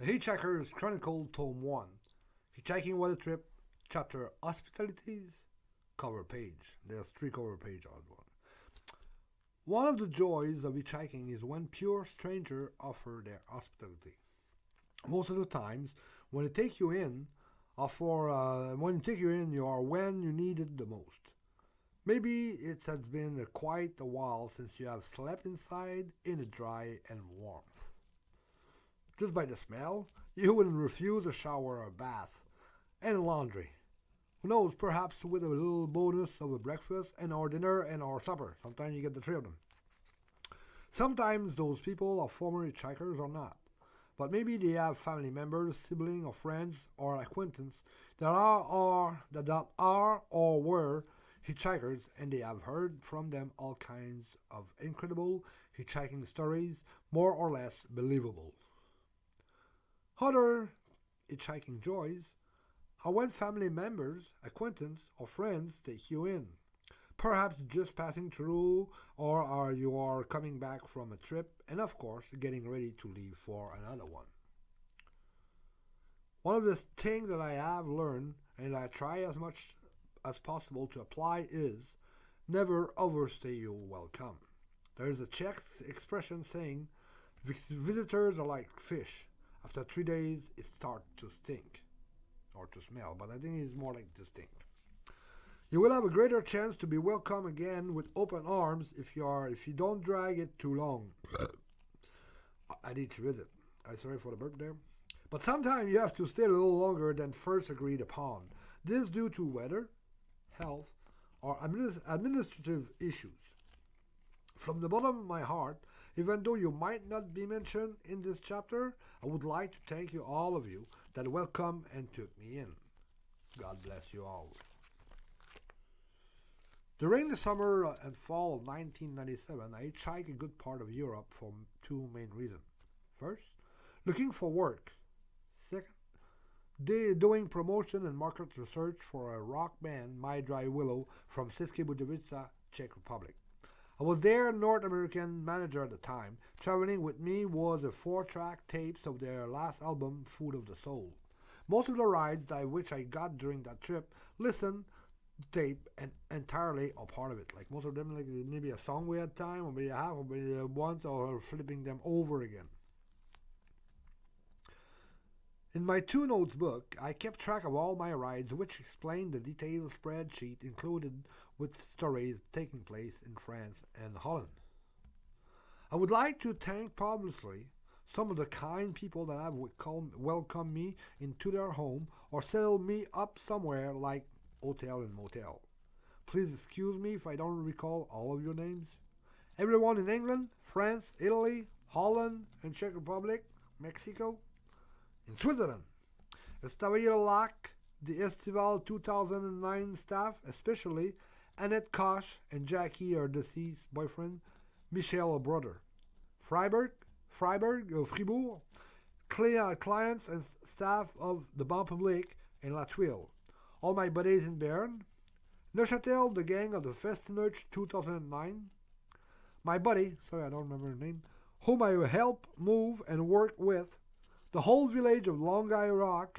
Hitchhiker's Chronicle, Tome 1. Hitchhiking Weather Trip, Chapter Hospitalities, cover page. There's three cover pages on one. One of the joys of hitchhiking is when pure strangers offer their hospitality. Most of the times, when they take you in, you are when you need it the most. Maybe it has been quite a while since you have slept inside in the dry and warmth. Just by the smell, you wouldn't refuse a shower or a bath and laundry. Who knows, perhaps with a little bonus of a breakfast and our dinner and our supper. Sometimes you get the three of them. Sometimes those people are former hitchhikers or not. But maybe they have family members, siblings, or friends, or acquaintances that are or were hitchhikers, and they have heard from them all kinds of incredible hitchhiking stories, more or less believable. Other hitchhiking joys are when family members, acquaintances, or friends take you in. Perhaps just passing through, or are you are coming back from a trip, and of course, getting ready to leave for another one. One of the things that I have learned, and I try as much as possible to apply, is never overstay your welcome. There is a Czech expression saying, visitors are like fish. After 3 days, it starts to stink or to smell, but I think it's more like to stink. You will have a greater chance to be welcome again with open arms if you don't drag it too long at each visit. I'm sorry for the burp there. But sometimes you have to stay a little longer than first agreed upon. This due to weather, health, or administrative issues. From the bottom of my heart, even though you might not be mentioned in this chapter, I would like to thank you, all of you, that welcomed and took me in. God bless you all. During the summer and fall of 1997, I hitchhiked a good part of Europe for two main reasons. First, looking for work. Second, doing promotion and market research for a rock band, My Dry Willow, from České Budějovice, Czech Republic. I was their North American manager at the time. Traveling with me was a 4-track tapes of their last album, Food of the Soul. Most of the rides which I got during that trip listened tape and entirely or part of it. Like most of them, like maybe a song we had time, or maybe a half, or maybe once, or flipping them over again. In my two notes book, I kept track of all my rides, which explained the detailed spreadsheet included with stories taking place in France and Holland. I would like to thank publicly some of the kind people that have welcomed me into their home or settled me up somewhere like hotel and motel. Please excuse me if I don't recall all of your names. Everyone in England, France, Italy, Holland, and Czech Republic, Mexico, in Switzerland. Estavayer Lac, the Estival 2009 staff, especially Annette Koch and Jackie, her deceased boyfriend, Michel, her brother. Fribourg, clients and staff of the Banque Publique and La Tuile. All my buddies in Bern. Neuchâtel, the gang of the Festinoch 2009. My buddy, sorry I don't remember his name, whom I help move and work with. The whole village of Longiro,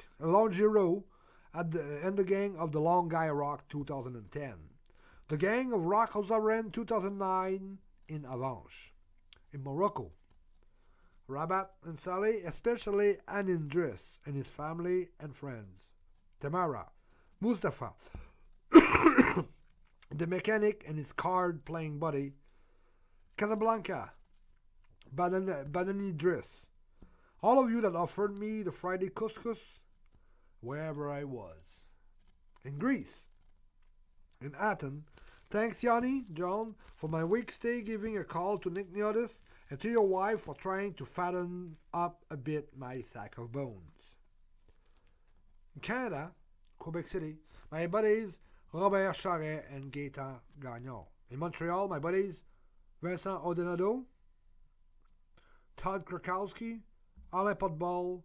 and the gang of the Long Guy Rock 2010. The gang of Rock Ozaren 2009 in Avanche. In Morocco, Rabat and Saleh, especially Anin Driss and his family and friends. Tamara, Mustafa, the mechanic and his card-playing buddy. Casablanca, Badani Driss. All of you that offered me the Friday couscous wherever I was. In Greece, in Athens, thanks Yanni, John, for my week stay, giving a call to Nick Niotis, and to your wife for trying to fatten up a bit my sack of bones. In Canada, Quebec City, my buddies Robert Charret and Gaëtan Gagnon. In Montreal, my buddies Vincent Odinado, Todd Krakowski, Alain Potball,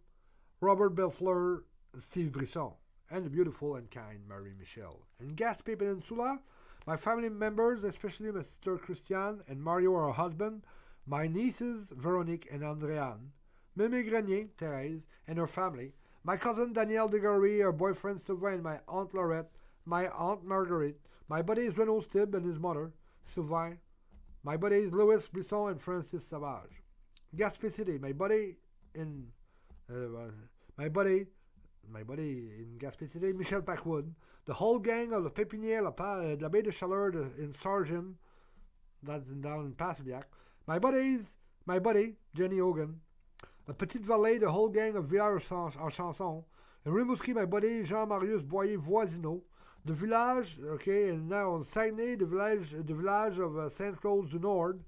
Robert Belfleur, and Steve Brisson, and the beautiful and kind Marie Michel. In Gaspé Peninsula, my family members, especially Mr. Christian and Mario, her husband, my nieces Veronique and Andréane, Mimi Grenier, Thérèse, and her family, my cousin Danielle Degory, her boyfriend Sylvain, and my aunt Laurette, my aunt Marguerite, my buddies Renaud Stib and his mother, Sylvain, my buddies Louis Brisson and Francis Savage. Gaspé City, uh, my buddy, my buddy in Gaspé City, Michel Packwood, the whole gang of the Pépinière, la Baie de Chaleur in Sargent, that's down in Passaic, my buddy, Jenny Hogan, la Petite Vallée, the whole gang of Village en Chanson, in Rimouski, my buddy Jean-Marius Boyer Voisineau, the village, okay, and now on Saguenay, the village of Saint Rose du Nord,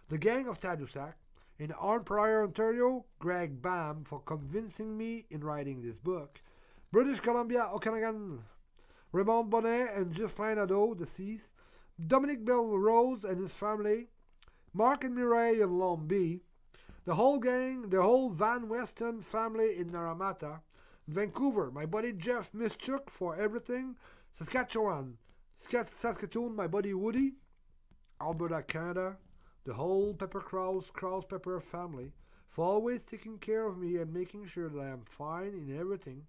the gang of Tadoussac, in Arnprior, Ontario, Greg Bam for convincing me in writing this book, British Columbia, Okanagan, Raymond Bonnet and Ghislain Nadeau, deceased, Dominic Bell Rose and his family, Mark and Mireille in Lombi, the whole gang, the whole Van Weston family in Naramata, Vancouver, my buddy Jeff Mischuk for everything, Saskatchewan, Saskatoon, my buddy Woody, Alberta, Canada, the whole Pepper Krause Pepper family, for always taking care of me and making sure that I am fine in everything,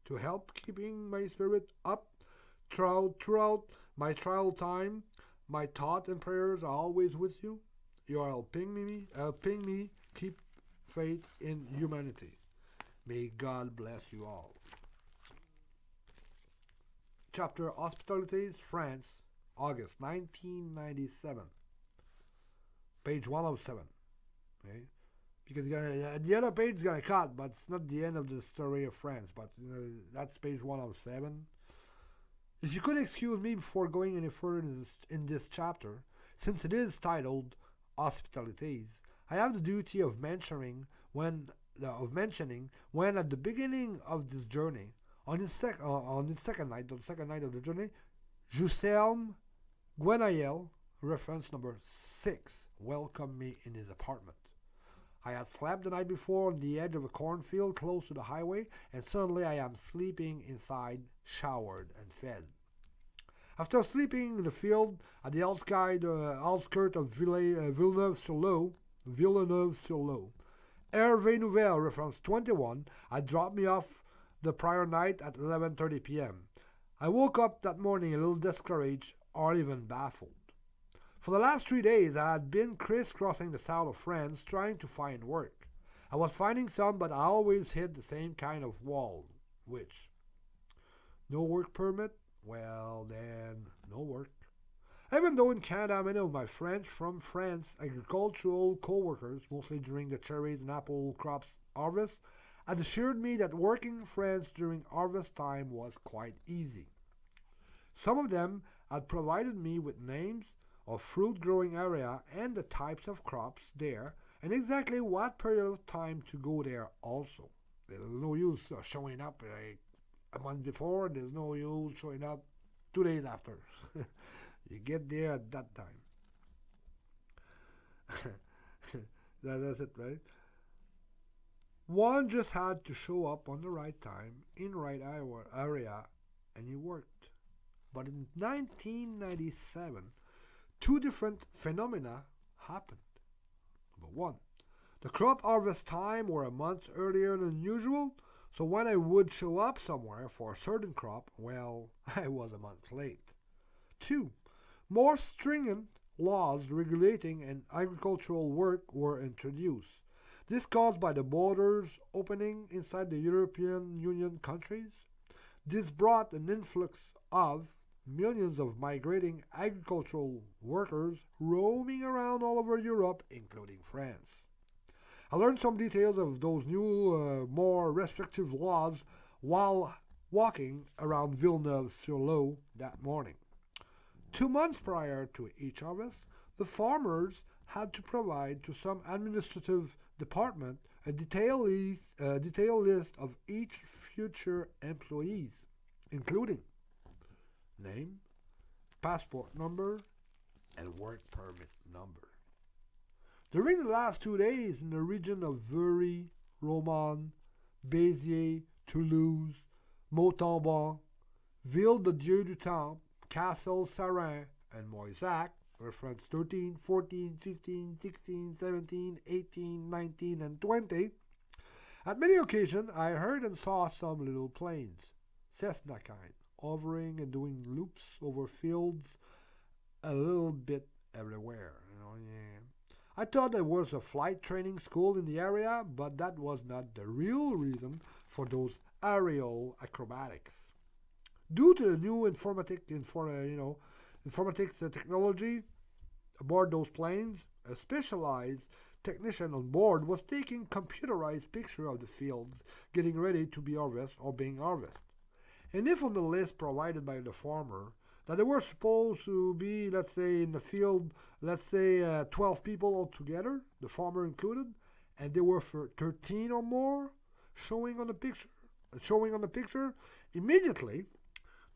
to help keeping my spirit up throughout my trial time. My thoughts and prayers are always with you. You are helping me keep faith in humanity. May God bless you all. Chapter Hospitalities, France, August 1997. Page 107. Okay? Because the other page is going to cut, but it's not the end of the story of France. But that's page 107. If you could excuse me before going any further in this chapter, since it is titled Hospitalities, I have the duty of mentioning when at the beginning of this journey, on the second night of the journey, Juscelme Gwenaël, reference number 6, welcomed me in his apartment. I had slept the night before on the edge of a cornfield close to the highway, and suddenly I am sleeping inside, showered and fed. After sleeping in the field at the outskirts of Villeneuve-sur-Lot, Hervé Nouvelle, reference 21, had dropped me off the prior night at 11:30 p.m. I woke up that morning a little discouraged or even baffled. For the last 3 days, I had been crisscrossing the south of France trying to find work. I was finding some, but I always hit the same kind of wall, which, no work permit? Well, then, no work. Even though in Canada, many of my from France agricultural co-workers, mostly during the cherries and apple crops harvest, had assured me that working in France during harvest time was quite easy. Some of them had provided me with names of fruit growing area and the types of crops there, and exactly what period of time to go there also. There's no use showing up a month before, there's no use showing up 2 days after. You get there at that time. That's it, right? One just had to show up on the right time, in the right area, and it worked. But in 1997, 2 different phenomena happened. Number 1, the crop harvest time were a month earlier than usual, so when I would show up somewhere for a certain crop, well, I was a month late. 2, more stringent laws regulating and agricultural work were introduced. This caused by the borders opening inside the European Union countries. This brought an influx of millions of migrating agricultural workers roaming around all over Europe, including France. I learned some details of those new, more restrictive laws while walking around Villeneuve-sur-Lot that morning. 2 months prior to each harvest, the farmers had to provide to some administrative department a detailed list of each future employees, including name, passport number, and work permit number. During the last 2 days in the region of Very, Romans, Béziers, Toulouse, Montauban, Ville de Dieu du Temple, Castle Sarin, and Moissac, reference 13, 14, 15, 16, 17, 18, 19, and 20, At many occasions, I heard and saw some little planes, Cessna kind, hovering and doing loops over fields a little bit everywhere. Yeah. I thought there was a flight training school in the area, but that was not the real reason for those aerial acrobatics. Due to the new informatics technology aboard those planes, a specialized technician on board was taking computerized pictures of the fields getting ready to be harvested or being harvested. And if on the list provided by the farmer that there were supposed to be, let's say, in the field, 12 people altogether, the farmer included, and there were 13 or more showing on the picture, immediately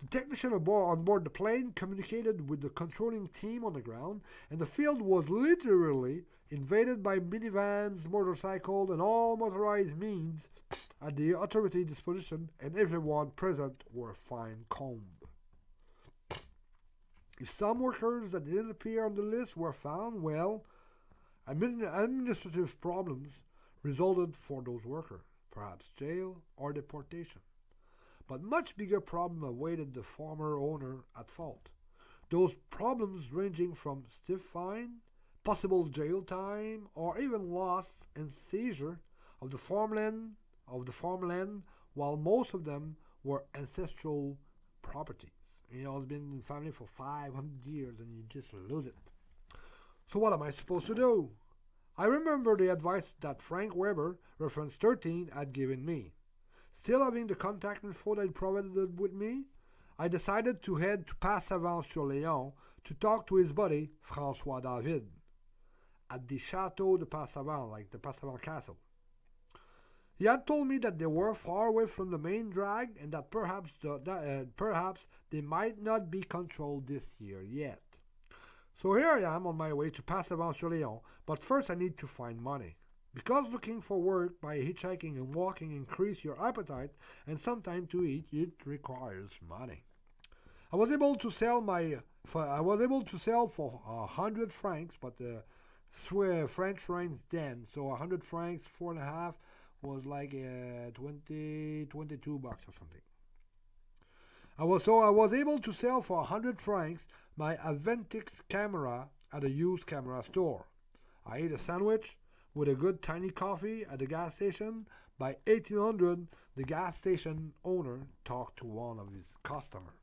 the technician on board the plane communicated with the controlling team on the ground, and the field was literally invaded by minivans, motorcycles, and all motorized means at the authority disposition, and everyone present were fine-combed. If some workers that didn't appear on the list were found, well, administrative problems resulted for those workers, perhaps jail or deportation. But much bigger problem awaited the former owner at fault. Those problems ranging from stiff fine, possible jail time, or even loss and seizure of the farmland, while most of them were ancestral properties. It's been in family for 500 years and you just lose it. So what am I supposed to do? I remember the advice that Frank Weber, reference 13, had given me. Still having the contact info that he provided with me, I decided to head to Passavant-sur-Léon to talk to his buddy, François David, at the Château de Passavant, like the Passavant Castle. He had told me that they were far away from the main drag and that perhaps they might not be controlled this year yet. So here I am on my way to Passavant-sur-Léon, but first I need to find money. Because looking for work by hitchhiking and walking increase your appetite and some time to eat, it requires money. I was able to sell for 100 francs, but French francs then, so 100 francs, 4.5 was like 22 bucks or something. I was able to sell for 100 francs my Aventix camera at a used camera store. I ate a sandwich with a good tiny coffee at the gas station. By 1800, the gas station owner talked to one of his customers.